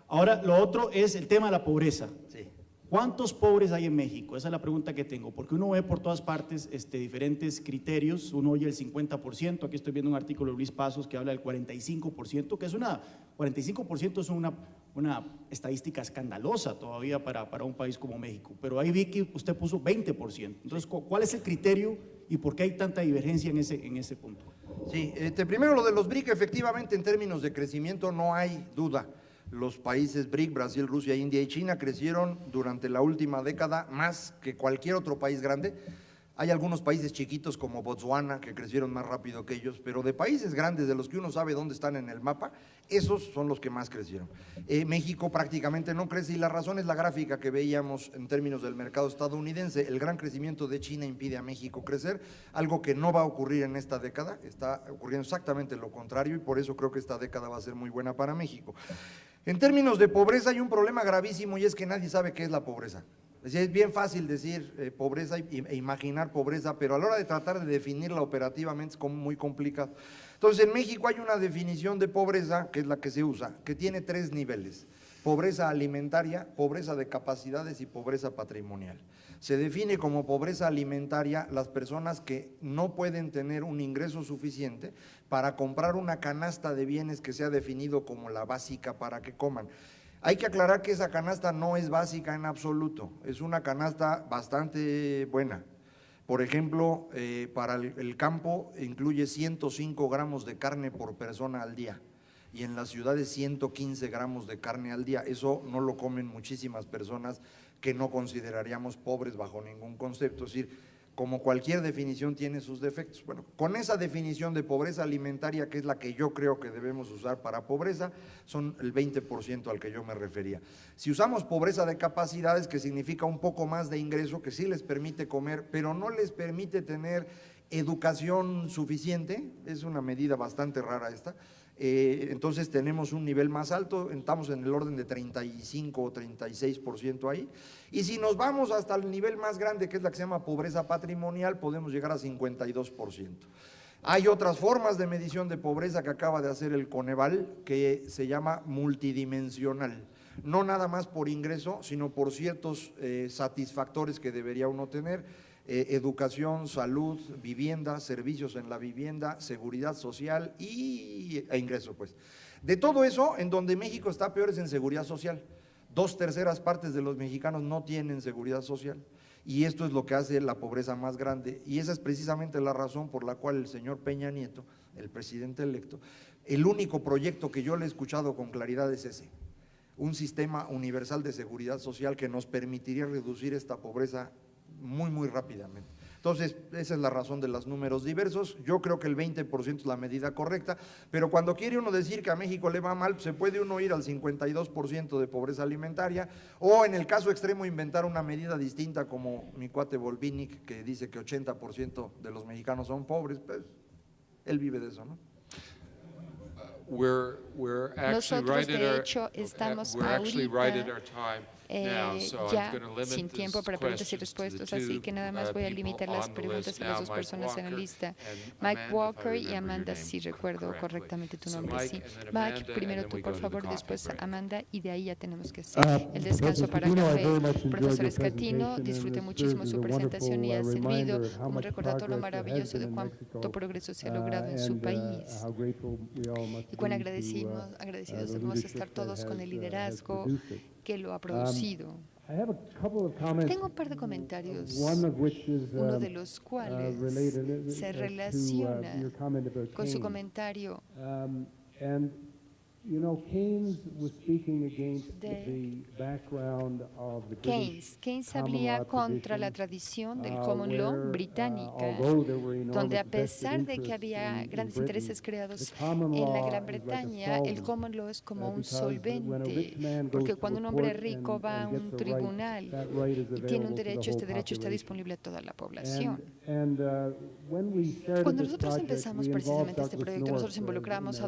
Ahora, lo otro es el tema de la pobreza. Sí. ¿Cuántos pobres hay en México? Esa es la pregunta que tengo, porque uno ve por todas partes diferentes criterios, uno oye el 50%, aquí estoy viendo un artículo de Luis Pasos que habla del 45%, que es 45% es una estadística escandalosa todavía para un país como México, pero ahí vi que usted puso 20%, entonces, ¿cuál es el criterio y por qué hay tanta divergencia en ese punto? Sí, primero lo de los BRIC, efectivamente en términos de crecimiento no hay duda. Los países BRIC, Brasil, Rusia, India y China, crecieron durante la última década más que cualquier otro país grande. Hay algunos países chiquitos como Botswana que crecieron más rápido que ellos, pero de países grandes, de los que uno sabe dónde están en el mapa, esos son los que más crecieron. México prácticamente no crece y la razón es la gráfica que veíamos en términos del mercado estadounidense. El gran crecimiento de China impide a México crecer, algo que no va a ocurrir en esta década, está ocurriendo exactamente lo contrario y por eso creo que esta década va a ser muy buena para México. En términos de pobreza hay un problema gravísimo y es que nadie sabe qué es la pobreza. Es bien fácil decir pobreza e imaginar pobreza, pero a la hora de tratar de definirla operativamente es como muy complicado. Entonces, en México hay una definición de pobreza, que es la que se usa, que tiene 3 niveles: pobreza alimentaria, pobreza de capacidades y pobreza patrimonial. Se define como pobreza alimentaria las personas que no pueden tener un ingreso suficiente para comprar una canasta de bienes que sea definido como la básica para que coman. Hay que aclarar que esa canasta no es básica en absoluto, es una canasta bastante buena. Por ejemplo, para el campo incluye 105 gramos de carne por persona al día y en las ciudades 115 gramos de carne al día. Eso no lo comen muchísimas personas que no consideraríamos pobres bajo ningún concepto. Es decir, como cualquier definición tiene sus defectos. Bueno, con esa definición de pobreza alimentaria, que es la que yo creo que debemos usar para pobreza, son el 20% al que yo me refería. Si usamos pobreza de capacidades, que significa un poco más de ingreso, que sí les permite comer, pero no les permite tener educación suficiente, es una medida bastante rara esta, entonces tenemos un nivel más alto, estamos en el orden de 35 o 36% ahí, y si nos vamos hasta el nivel más grande, que es la que se llama pobreza patrimonial, podemos llegar a 52%. Hay otras formas de medición de pobreza que acaba de hacer el Coneval, que se llama multidimensional, no nada más por ingreso, sino por ciertos satisfactores que debería uno tener: educación, salud, vivienda, servicios en la vivienda, seguridad social e ingreso, pues. De todo eso, en donde México está peor es en seguridad social. 2/3 partes de los mexicanos no tienen seguridad social y esto es lo que hace la pobreza más grande y esa es precisamente la razón por la cual el señor Peña Nieto, el presidente electo, el único proyecto que yo le he escuchado con claridad es ese: un sistema universal de seguridad social que nos permitiría reducir esta pobreza muy rápidamente. Entonces, esa es la razón de los números diversos. Yo creo que el 20% es la medida correcta, pero cuando quiere uno decir que a México le va mal, se puede uno ir al 52% de pobreza alimentaria, o en el caso extremo inventar una medida distinta como mi cuate Volvinic, que dice que 80% de los mexicanos son pobres. Pues, él vive de eso, ¿no? Nosotros, de hecho, estamos ahorita ya sin tiempo para preguntas y respuestas, así que nada más voy a limitar las preguntas a las dos personas en la lista, Mike Walker y Amanda, si recuerdo correctamente tu nombre. Sí, Mike, primero tú, por favor, después Amanda, y de ahí ya tenemos que hacer el descanso para café. Profesor Escatino, disfruté muchísimo su presentación y ha servido como un recordatorio maravilloso de cuánto progreso se ha logrado en su país y cuán agradecidos debemos estar todos con el liderazgo que lo ha producido. Tengo un par de comentarios, uno de los cuales se relaciona con su comentario Keynes hablaba contra la tradición del common law británica, donde a pesar de que había grandes intereses creados en la Gran Bretaña, el common law es como un solvente, porque cuando un hombre rico va a un tribunal y tiene un derecho, este derecho está disponible a toda la población. Cuando nosotros empezamos precisamente este proyecto, nosotros involucramos a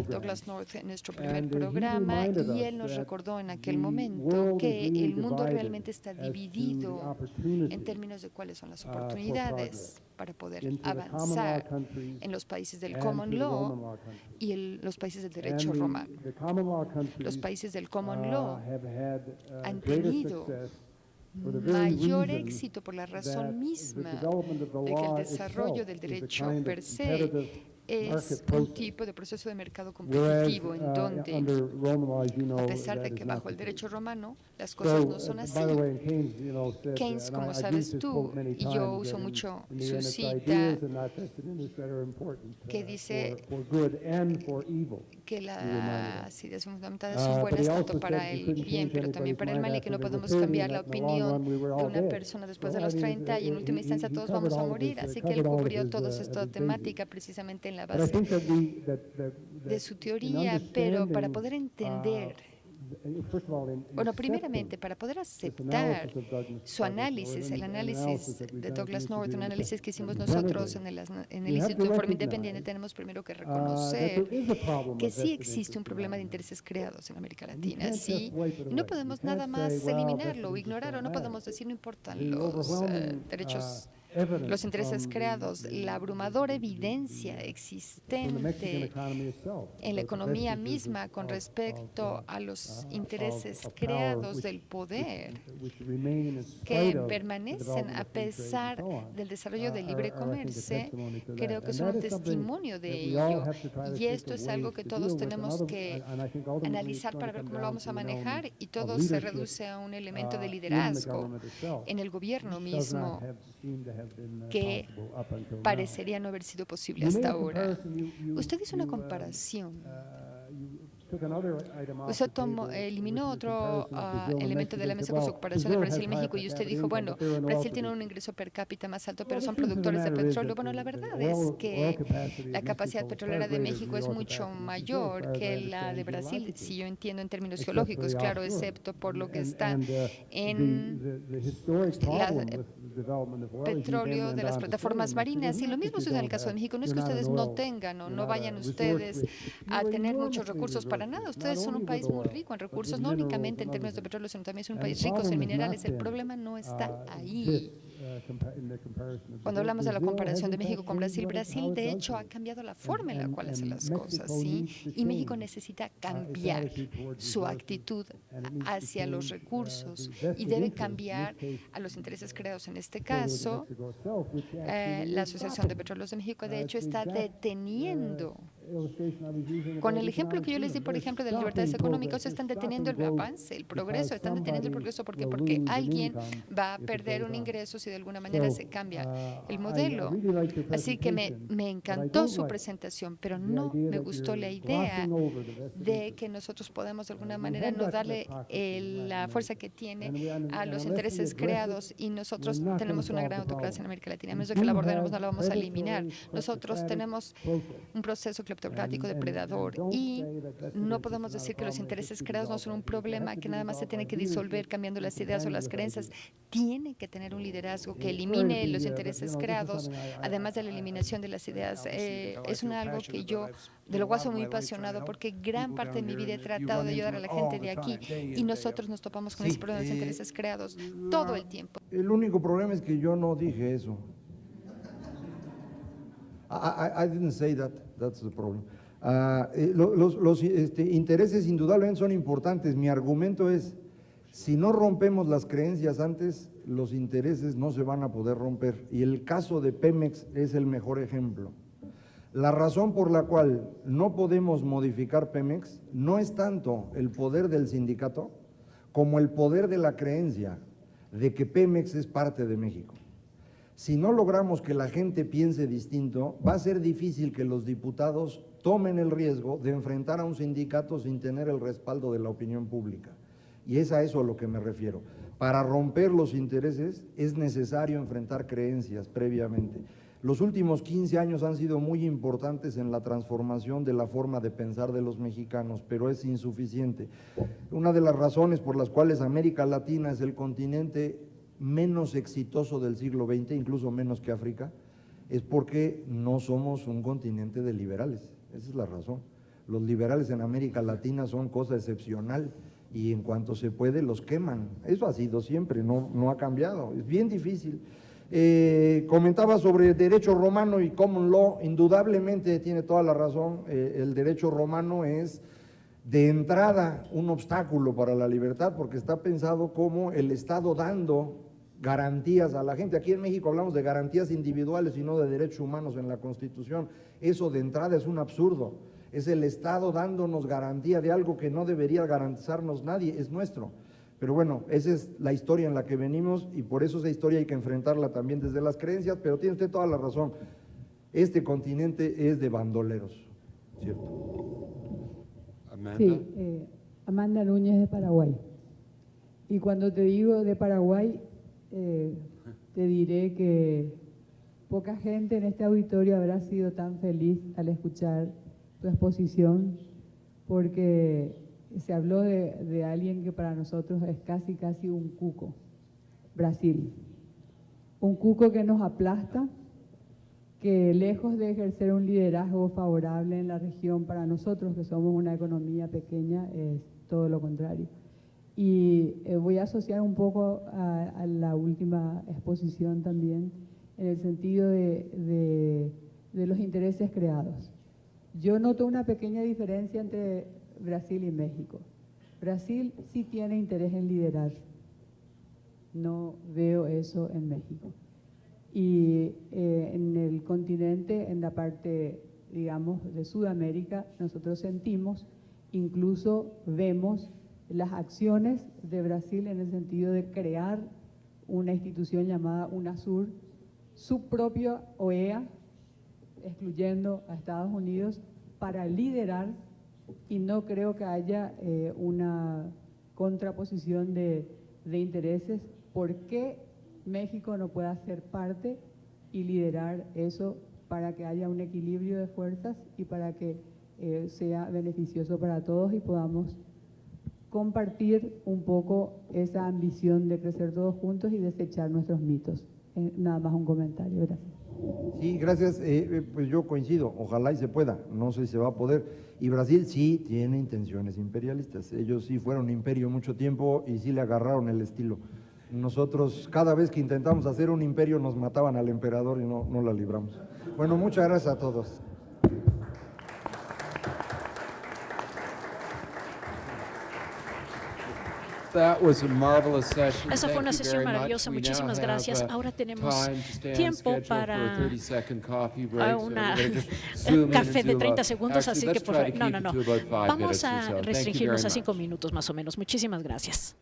Douglas North en nuestro primer programa y él nos recordó en aquel momento que el mundo realmente está dividido en términos de cuáles son las oportunidades para poder avanzar en los países del common law y los países del derecho romano. Los países del common law han tenido mayor éxito por la razón misma de que el desarrollo del derecho per se es un tipo de proceso de mercado competitivo en donde, a pesar de que bajo el derecho romano las cosas no son así. Keynes, como sabes tú, y yo uso mucho su cita, que dice que las ideas fundamentadas son buenas tanto para el bien, pero también para el mal, y que no podemos cambiar la opinión de una persona después de los 30 y en última instancia todos vamos a morir. Así que él cubrió toda esta temática precisamente en la base de su teoría, pero para poder entender, bueno, primeramente, para poder aceptar su análisis, el análisis de Douglas North, un análisis que hicimos nosotros en el Instituto de Informe Independiente, tenemos primero que reconocer que sí existe un problema de intereses creados en América Latina, sí, y no podemos nada más eliminarlo o ignorarlo, no podemos decir no importan los derechos, los intereses creados, la abrumadora evidencia existente en la economía misma con respecto a los intereses creados del poder que permanecen a pesar del desarrollo del libre comercio, creo que son un testimonio de ello. Y esto es algo que todos tenemos que analizar para ver cómo lo vamos a manejar, y todo se reduce a un elemento de liderazgo en el gobierno mismo que parecería no haber sido posible hasta ahora. Usted hizo una comparación. Usted eliminó otro elemento de la mesa con su comparación de Brasil y México, y usted dijo, bueno, Brasil tiene un ingreso per cápita más alto, pero son productores de petróleo. Bueno, la verdad es que la capacidad petrolera de México es mucho mayor que la de Brasil, si yo entiendo en términos geológicos, claro, excepto por lo que está en petróleo de las plataformas marinas. Y lo mismo sucede en el caso de México. No es que ustedes no tengan o no vayan ustedes a tener muchos recursos para nada. Ustedes son un país muy rico en recursos, no únicamente en términos de petróleo, sino también son un país rico en minerales. El problema no está ahí. Cuando hablamos de la comparación de México con Brasil, Brasil de hecho ha cambiado la forma en la cual hace las cosas, ¿sí? Y México necesita cambiar su actitud hacia los recursos y debe cambiar a los intereses creados. En este caso, la Asociación de Petróleos de México de hecho está deteniendo Con el ejemplo que yo les di, por ejemplo, de libertades económicas, están deteniendo el avance, el progreso, están deteniendo el progreso. ¿Por qué? Porque alguien va a perder un ingreso si de alguna manera se cambia el modelo. Así que me encantó su presentación, pero no me gustó la idea de que nosotros podemos de alguna manera no darle la fuerza que tiene a los intereses creados, y nosotros tenemos una gran autocracia en América Latina. A menos de que la abordemos, no la vamos a eliminar. Nosotros tenemos un proceso cleptocrático depredador y no podemos decir que los intereses creados no son un problema que nada más se tiene que disolver cambiando las ideas o las creencias. Tiene que tener un liderazgo que elimine los intereses creados, además de la eliminación de las ideas. Es algo que yo, de lo cual soy muy apasionado, porque gran parte de mi vida he tratado de ayudar a la gente de aquí y nosotros nos topamos con ese problema de los intereses creados todo el tiempo. El único problema es que yo no dije eso. I didn't say that. That's the problem. Los intereses indudablemente son importantes. Mi argumento es, si no rompemos las creencias antes, los intereses no se van a poder romper. Y el caso de Pemex es el mejor ejemplo. La razón por la cual no podemos modificar Pemex no es tanto el poder del sindicato como el poder de la creencia de que Pemex es parte de México. Si no logramos que la gente piense distinto, va a ser difícil que los diputados tomen el riesgo de enfrentar a un sindicato sin tener el respaldo de la opinión pública. Y es a eso a lo que me refiero. Para romper los intereses es necesario enfrentar creencias previamente. Los últimos 15 años han sido muy importantes en la transformación de la forma de pensar de los mexicanos, pero es insuficiente. Una de las razones por las cuales América Latina es el continente menos exitoso del siglo XX, incluso menos que África, es porque no somos un continente de liberales. Esa es la razón. Los liberales en América Latina son cosa excepcional y en cuanto se puede los queman. Eso ha sido siempre, no ha cambiado. Es bien difícil. Comentaba sobre el derecho romano y common law. Indudablemente tiene toda la razón. El derecho romano es de entrada un obstáculo para la libertad porque está pensado como el Estado dando garantías a la gente. Aquí en México hablamos de garantías individuales y no de derechos humanos en la Constitución. Eso de entrada es un absurdo. Es el Estado dándonos garantía de algo que no debería garantizarnos nadie, es nuestro. Pero bueno, esa es la historia en la que venimos y por eso esa historia hay que enfrentarla también desde las creencias, pero tiene usted toda la razón. Este continente es de bandoleros, ¿cierto? Amanda. Sí, Amanda Núñez de Paraguay. Y cuando te digo de Paraguay, te diré que poca gente en este auditorio habrá sido tan feliz al escuchar tu exposición, porque se habló de alguien que para nosotros es casi un cuco, Brasil. Un cuco que nos aplasta, que lejos de ejercer un liderazgo favorable en la región para nosotros, que somos una economía pequeña, es todo lo contrario. Y voy a asociar un poco a la última exposición también, en el sentido de los intereses creados. Yo noto una pequeña diferencia entre Brasil y México. Brasil sí tiene interés en liderar. No veo eso en México. Y en el continente, en la parte, digamos, de Sudamérica, nosotros sentimos, incluso vemos las acciones de Brasil en el sentido de crear una institución llamada UNASUR, su propia OEA, excluyendo a Estados Unidos, para liderar, y no creo que haya una contraposición de intereses. ¿Por qué México no pueda ser parte y liderar eso para que haya un equilibrio de fuerzas y para que sea beneficioso para todos y podamos compartir un poco esa ambición de crecer todos juntos y desechar nuestros mitos? Nada más un comentario, gracias. Sí, gracias. Pues yo coincido, ojalá y se pueda, no sé si se va a poder. Y Brasil sí tiene intenciones imperialistas, ellos sí fueron imperio mucho tiempo y sí le agarraron el estilo. Nosotros cada vez que intentamos hacer un imperio nos mataban al emperador y no la libramos. Bueno, muchas gracias a todos. Esa fue una sesión maravillosa. Muchísimas gracias. Ahora tenemos tiempo para un café de 30 segundos, así que por favor, no. Vamos a restringirnos a 5 minutos más o menos. Muchísimas gracias.